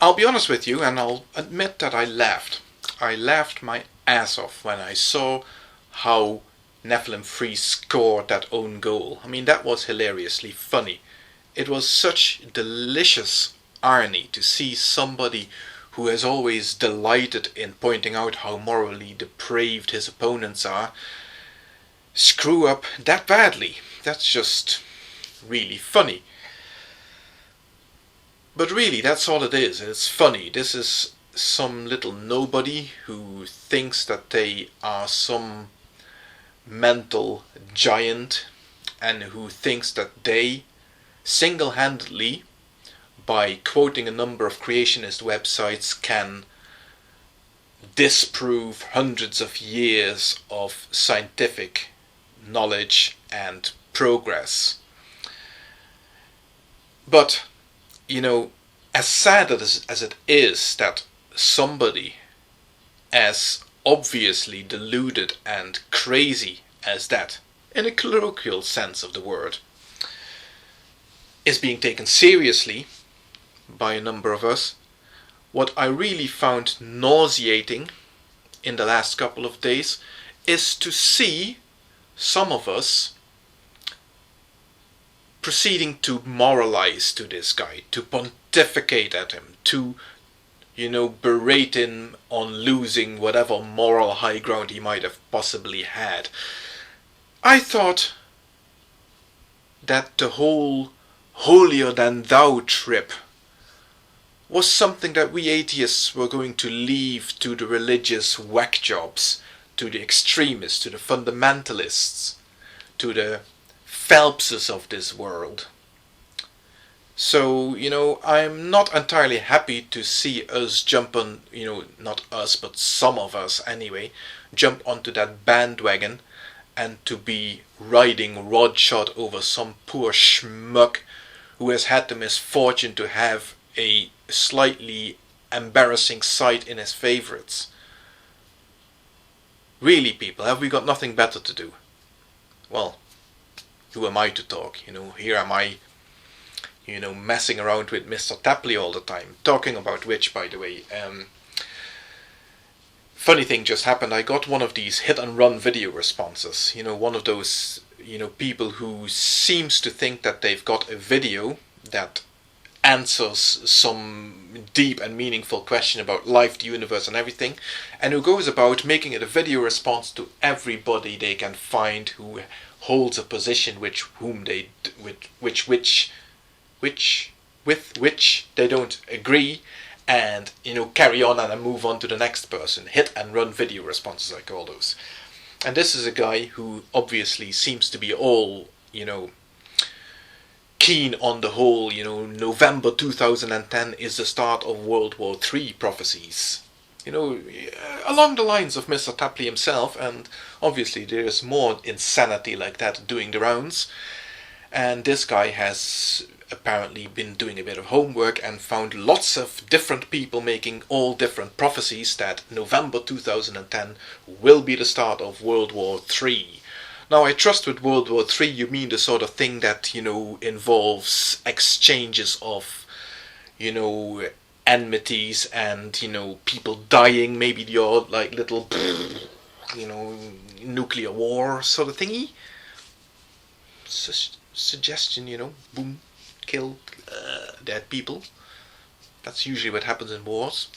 I'll be honest with you, and I'll admit that I laughed. I laughed my ass off when I saw how Nephilim Free scored that own goal. I mean, that was hilariously funny. It was such delicious irony to see somebody who has always delighted in pointing out how morally depraved his opponents are screw up that badly. That's just really funny. But really, that's all it is. It's funny. This is some little nobody who thinks that they are some mental giant and who thinks that they single-handedly, by quoting a number of creationist websites, can disprove hundreds of years of scientific knowledge and progress. But, as sad as it is that somebody as obviously deluded and crazy as that, in a colloquial sense of the word, is being taken seriously by a number of us, what I really found nauseating in the last couple of days is to see some of us proceeding to moralize to this guy, to pontificate at him, to, berate him on losing whatever moral high ground he might have possibly had. I thought that the whole holier than thou trip was something that we atheists were going to leave to the religious whack jobs, to the extremists, to the fundamentalists, to the Phelpses of this world. So, I'm not entirely happy to see us jump on, not us, but some of us anyway, jump onto that bandwagon and to be riding rodshot over some poor schmuck who has had the misfortune to have a slightly embarrassing sight in his favorites. Really, people, have we got nothing better to do? Well, who am I to talk? Here am I, messing around with Mr. Tapley all the time. Talking about which, by the way, funny thing just happened. I got one of these hit and run video responses. One of those, people who seems to think that they've got a video that answers some deep and meaningful question about life, the universe and everything, and who goes about making it a video response to everybody they can find who holds a position with which they don't agree, and carry on and move on to the next person. Hit and run video responses, I call those. And this is a guy who obviously seems to be all keen on the whole, November 2010 is the start of World War III prophecies. Along the lines of Mr. Tapley himself, and obviously there is more insanity like that doing the rounds. And this guy has apparently been doing a bit of homework and found lots of different people making all different prophecies that November 2010 will be the start of World War III. Now, I trust with World War III you mean the sort of thing that, involves exchanges of, enmities and, people dying, maybe the odd, little, nuclear war sort of thingy. Suggestion, boom, kill dead people. That's usually what happens in wars.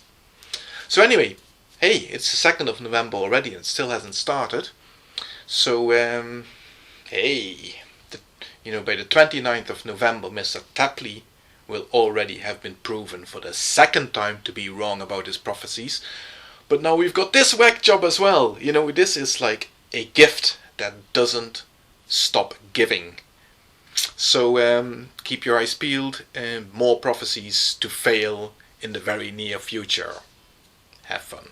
So anyway, hey, it's the 2nd of November already and it still hasn't started. So, hey, by the 29th of November, Mr. Tapley will already have been proven for the 2nd time to be wrong about his prophecies. But now we've got this whack job as well. This is like a gift that doesn't stop giving. So, keep your eyes peeled. More prophecies to fail in the very near future. Have fun.